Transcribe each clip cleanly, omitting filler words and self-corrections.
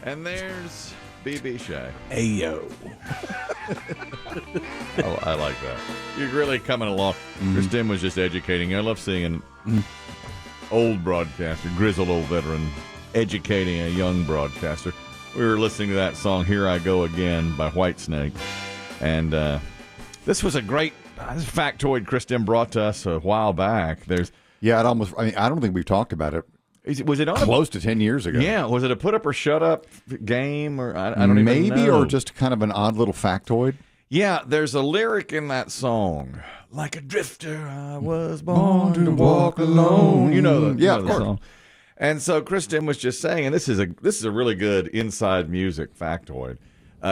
And there's BB Shea. Ayo. I like that. You're really coming along. Chris Demm was just educating you. I love seeing an old broadcaster, grizzled old veteran, educating a young broadcaster. We were listening to that song, Here I Go Again, by Whitesnake. And this was a great factoid Chris Demm brought to us a while back. Yeah, I don't think we've talked about it. Was it on close to 10 years ago? Yeah, was it a put up or shut up game, or I don't even know. Maybe, or just kind of an odd little factoid. Yeah, there's a lyric in that song. Like a drifter, I was born to walk alone. You know the, of course. Song. And so Chris Demm was just saying, and this is a really good inside music factoid.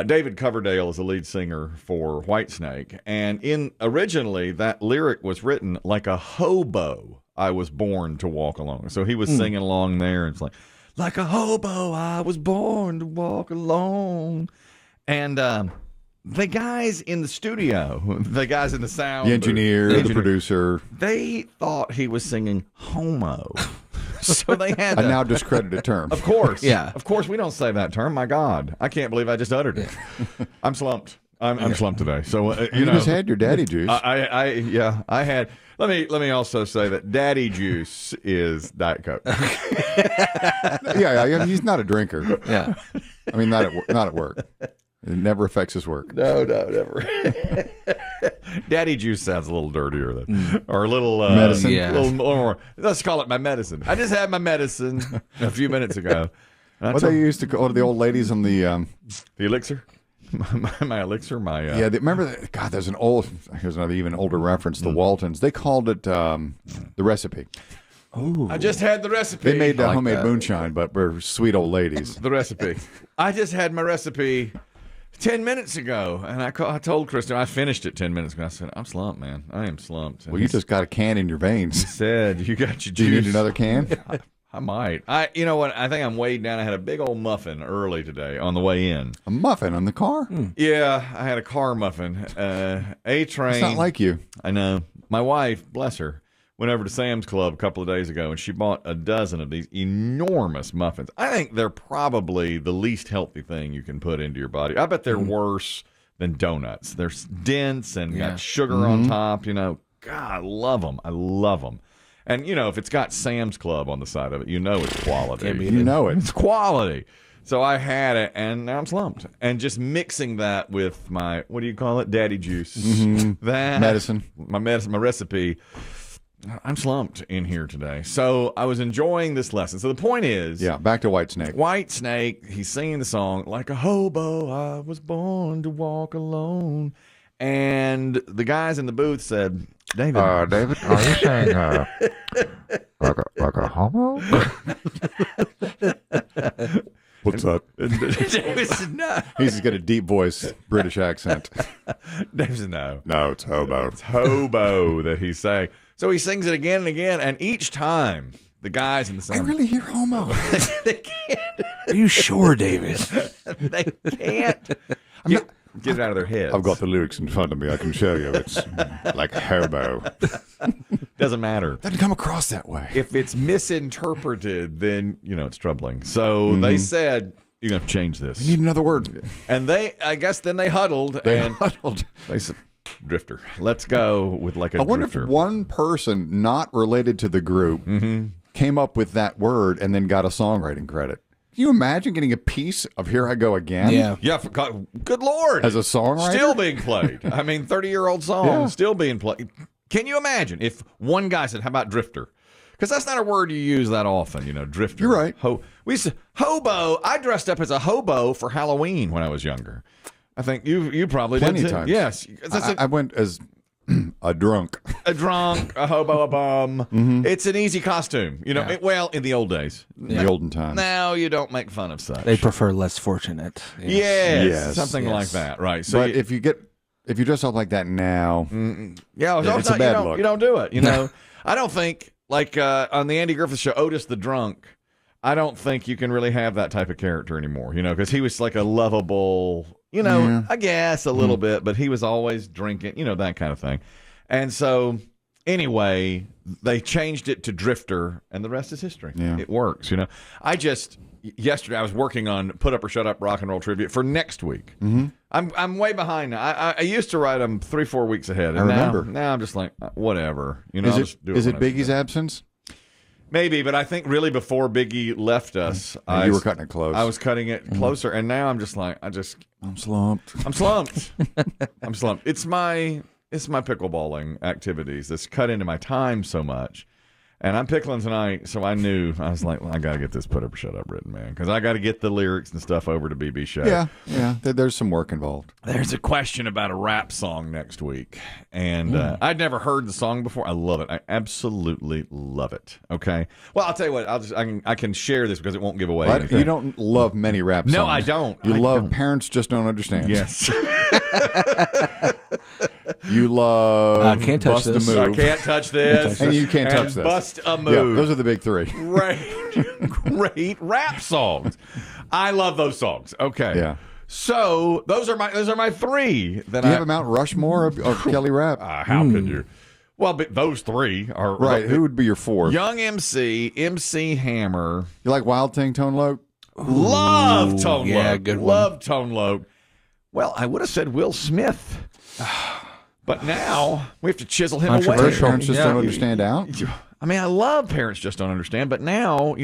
David Coverdale is the lead singer for Whitesnake, and originally that lyric was written like a hobo. I was born to walk alone. So he was singing along there, and it's like a hobo, I was born to walk alone. And the guys in the studio, the guys in the sound, the engineer, the producer, they thought he was singing Homo. So they had a now discredited term. Of course. Yeah. Of course, we don't say that term. My God. I can't believe I just uttered it. I'm slumped. I'm slumped today. So, you just had your daddy juice. I had. Let me also say that daddy juice is Diet Coke. yeah, he's not a drinker. Yeah. I mean, not at work. It never affects his work. No, never. Daddy juice sounds a little dirtier than, or a little medicine. A little more. Let's call it my medicine. I just had my medicine a few minutes ago. What they used to call the old ladies on the elixir. My elixir, remember God, here's another even older reference, the Waltons. They called it the recipe. Oh, I just had the recipe. They made homemade moonshine, but we're sweet old ladies. The recipe. I just had my recipe 10 minutes ago, and I told Kristen, I finished it 10 minutes ago. I said, I'm slumped, man. I am slumped. And well, you just got a can in your veins. He said, you got your juice. Do you need another can? I might. You know what? I think I'm weighed down. I had a big old muffin early today on the way in. A muffin on the car? Yeah, I had a car muffin. A-train. It's not like you. I know. My wife, bless her, went over to Sam's Club a couple of days ago, and she bought a dozen of these enormous muffins. I think they're probably the least healthy thing you can put into your body. I bet they're worse than donuts. They're dense and got sugar on top. You know, God, I love them. I love them. And, you know, if it's got Sam's Club on the side of it, you know it's quality. You know it. It's quality. So I had it, and now I'm slumped. And just mixing that with my, what do you call it, daddy juice. That medicine. My recipe. I'm slumped in here today. So I was enjoying this lesson. So the point is. Yeah, back to Whitesnake. Whitesnake, he's singing the song, like a hobo, I was born to walk alone. And the guys in the booth said, David, are you saying like a homo? What's up? David said, no. He's got a deep voice, British accent. David said, no. No, it's hobo. It's hobo that he's saying. So he sings it again and again, and each time the guys in the sound. I really hear homo. They can't. Are you sure, David? They can't. Get it out of their heads. I've got the lyrics in front of me. I can show you. It's like hobo. Doesn't matter. Doesn't come across that way. If it's misinterpreted, then, you know, it's troubling. So they said, you're going to change this. We need another word. And I guess then they huddled. They said, drifter. Let's go with like a drifter. I wonder if one person not related to the group came up with that word and then got a songwriting credit. Can you imagine getting a piece of Here I Go Again? Yeah. Good Lord. As a songwriter? Still being played. I mean, 30-year-old song still being played. Can you imagine if one guy said, how about drifter? Because that's not a word you use that often, you know, drifter. You're right. We used to, hobo. I dressed up as a hobo for Halloween when I was younger. I think you probably Plenty did too. times. Yes. I went as a drunk. A drunk, a hobo, a bum. It's an easy costume. You know, in the old days. In the olden times. Now you don't make fun of such. They prefer less fortunate. Yes. Something like that, right? So but if you dress up like that now, it's a bad look. You don't do it. You know, I don't think like on the Andy Griffith Show, Otis the Drunk. I don't think you can really have that type of character anymore. You know, because he was like a lovable. You know, I guess a little bit, but he was always drinking. You know, that kind of thing. And so anyway, they changed it to drifter, and the rest is history. Yeah. It works. You know, yesterday I was working on Put Up or Shut Up rock and roll tribute for next week. Mm-hmm. I'm way behind now. I used to write them 3-4 weeks ahead. And I remember. Now I'm just like, whatever. You know, Is it Biggie's absence? Maybe, but I think really before Biggie left us, You were cutting it close. I was cutting it closer, and now I'm just like, I'm slumped. I'm slumped. I'm slumped. It's my pickleballing activities that's cut into my time so much. And I'm pickling tonight, so I was like, well, I got to get this Put Up or Shut Up written, man, because I got to get the lyrics and stuff over to BB Shea. Yeah. There's some work involved. There's a question about a rap song next week, and I'd never heard the song before. I love it. I absolutely love it. Okay. Well, I'll tell you what. I can share this because it won't give away anything. You don't love many rap songs. No, I don't. You love Parents Just Don't Understand. Yes. You love Can't touch Bust a this. Move. I can't touch this. And You Can't Touch This. Bust a Move. Yeah, those are the big three. Great rap songs. I love those songs. Okay. Yeah. So those are my three. That Do you have a Mount Rushmore of Kelly rap? How could you? Well, but those three are Right. Who would be your fourth? Young MC Hammer. You like Wild Thing, Tone Loc? Love Tone yeah, Loc. good one. Love Tone Loc. Well, I would have said Will Smith. But now we have to chisel him away. Controversial. Parents Just Yeah. Don't Understand out? I mean, I love Parents Just Don't Understand, but now,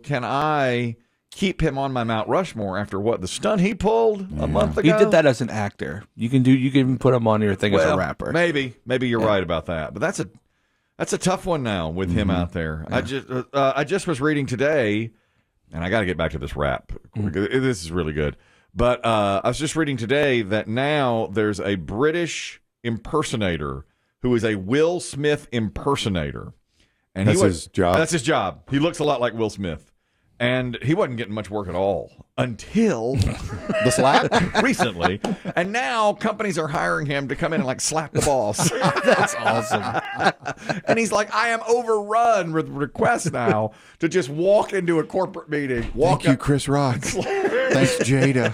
can I keep him on my Mount Rushmore after what the stunt he pulled a month ago? He did that as an actor. You can even put him on your thing as a rapper. Maybe you're right about that. But that's a tough one now with him out there. Yeah. I just was reading today, and I got to get back to this rap. This is really good. But I was just reading today that now there's a British impersonator who is a Will Smith impersonator. And That's his job? That's his job. He looks a lot like Will Smith. And he wasn't getting much work at all until The slap? recently. And now companies are hiring him to come in and like slap the boss. That's awesome. And he's like, I am overrun with requests now to just walk into a corporate meeting. Thank you, Chris Rock. Thanks, Jada.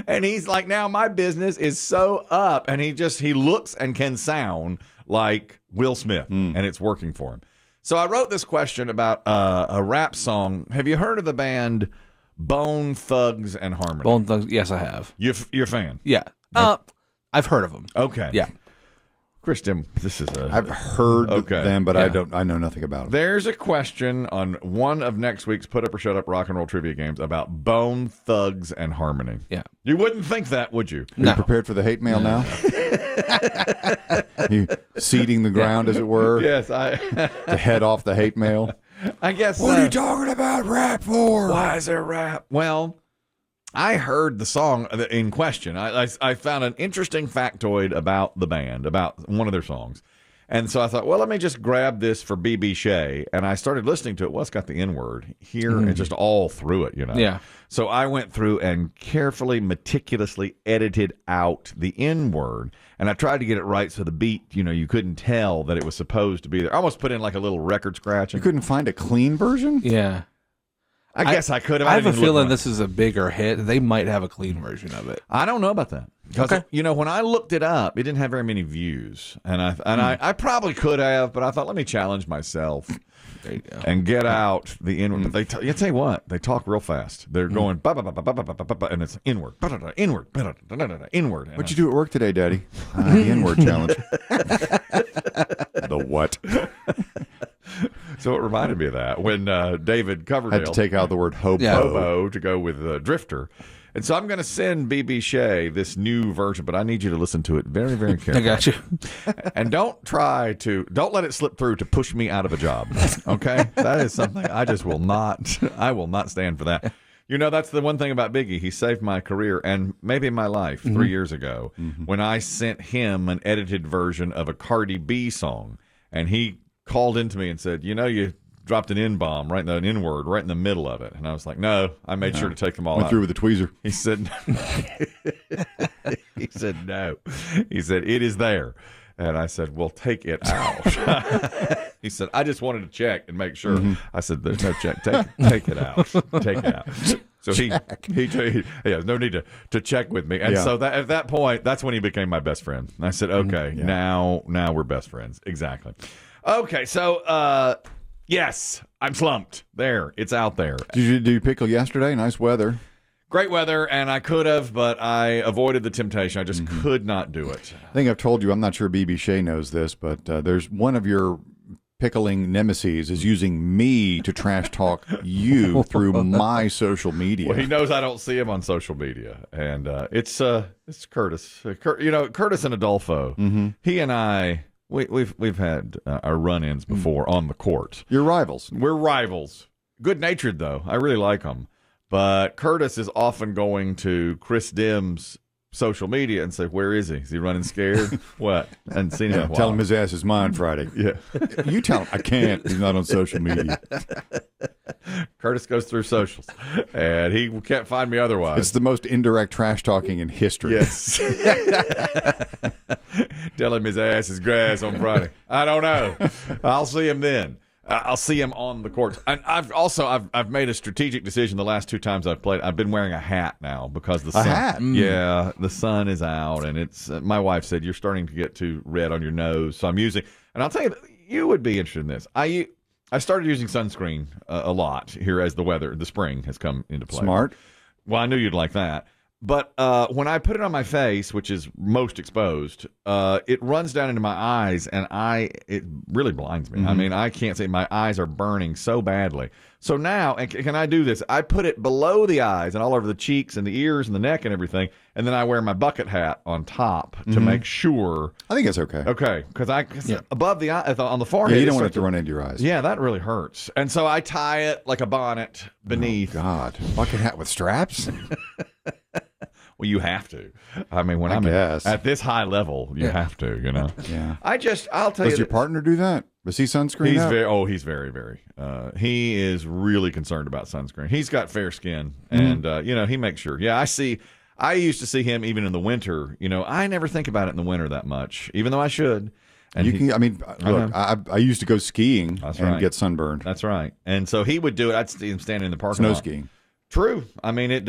And he's like, now my business is so up. And he looks and can sound like Will Smith. And it's working for him. So I wrote this question about a rap song. Have you heard of the band Bone Thugs and Harmony? Bone Thugs. Yes, I have. You're a fan? Yeah. I've heard of them. Okay. Yeah. Christian, this is I've heard them, but Yeah. I know nothing about them. There's a question on one of next week's Put Up or Shut Up rock and roll trivia games about Bone Thugs and Harmony. Yeah. You wouldn't think that, would you? Are you prepared for the hate mail now? You seeding the ground, as it were, Yes, to head off the hate mail? I guess. What are you talking about rap for? Why is there rap? Well, I heard the song in question. I found an interesting factoid about the band, about one of their songs. And so I thought, well, let me just grab this for BB Shea. And I started listening to it. Well, it's got the N-word here and just all through it, Yeah. So I went through and carefully, meticulously edited out the N-word. And I tried to get it right so the beat, you couldn't tell that it was supposed to be there. I almost put in like a little record scratch. You couldn't find a clean version? Yeah. I guess I could have. I have a didn't even look feeling on it. this is a bigger hit. They might have a clean version of it. I don't know about that. Because, Okay. when I looked it up, it didn't have very many views. And I probably could have, but I thought, let me challenge myself There you go. and get out the N-word. But you tell you what, they talk real fast. They're going, ba, ba, ba, ba, ba, ba, ba, ba, ba, and it's N-word, ba, da, da, N-word, ba, da, da, da, da, da, N-word. What'd you do at work today, Daddy? The N-word challenge. The what? So it reminded me of that when David Coverdale Had to take out the word hobo. Hobo to go with Drifter. And so I'm going to send BB Shea this new version, but I need you to listen to it very, very I carefully. got you. And don't let it slip through to push me out of a job. Okay? That is something I will not stand for that. That's the one thing about Biggie. He saved my career and maybe my life 3 years ago when I sent him an edited version of a Cardi B song. And he called into me and said, you dropped an N-bomb, right, an N-word, right in the middle of it. And I was like, no, I made sure to take them all Went out. through with the tweezer. He said, no. He said, it is there. And I said, well, take it out. He said, I just wanted to check and make sure. I said, there's no check. Take it out. Take it out. So he has no need to check with me. And so at that point, that's when he became my best friend. And I said, okay, now we're best friends. Exactly. Okay, so Yes, I'm slumped. There, it's out there. Did you pickle yesterday? Nice weather. Great weather, and I could have, but I avoided the temptation. I just could not do it. I think I've told you, I'm not sure BB Shea knows this, but there's one of your pickling nemesis is using me to trash talk you through my social media. Well, he knows I don't see him on social media, and it's Curtis. Curtis and Adolfo. He and I, we've had our run-ins before on the court. You're rivals. We're rivals. Good-natured though. I really like him. But Curtis is often going to Chris Demm's social media and say, "Where is he? Is he running scared? What?" And seen him. Tell him his ass is mine Friday. Yeah. You tell him. I can't. He's not on social media. Curtis goes through socials, and he can't find me otherwise. It's the most indirect trash talking in history. Yes. Tell him his ass is grass on Friday. I don't know. I'll see him then. I'll see him on the court. And I've made a strategic decision the last 2 times I've played. I've been wearing a hat now because the sun. A hat? Yeah, the sun is out, and it's. My wife said you're starting to get too red on your nose, so I'm using. And I'll tell you, you would be interested in this. I started using sunscreen a lot here as the spring has come into play. Smart. Well, I knew you'd like that. But when I put it on my face, which is most exposed, it runs down into my eyes, and it really blinds me. I mean, I can't see. My eyes are burning so badly. So now, and can I do this? I put it below the eyes and all over the cheeks and the ears and the neck and everything, and then I wear my bucket hat on top to make sure. I think it's okay. Okay, because above the eye, on the forehead. Yeah, you don't want it to run into your eyes. Yeah, that really hurts. And so I tie it like a bonnet beneath. Oh, God. Bucket hat with straps? Well, you have to. I mean, when I'm at this high level, you have to, Yeah. I'll tell you. Does your partner do that? Does he sunscreen He's out? He's very, very. He is really concerned about sunscreen. He's got fair skin, and he makes sure. Yeah, I used to see him even in the winter. I never think about it in the winter that much, even though I should. And look, I used to go skiing get sunburned. That's right. And so he would do it. I'd see him standing in the parking lot. Snow skiing. True. I mean, it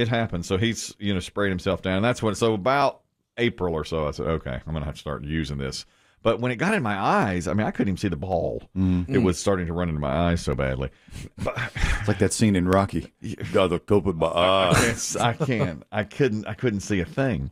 happens. So he's, sprayed himself down. So about April or so, I said, okay, I'm going to have to start using this. But when it got in my eyes, I mean, I couldn't even see the ball. It was starting to run into my eyes so badly. But, it's like that scene in Rocky. Got the cope with my eyes. I couldn't see a thing.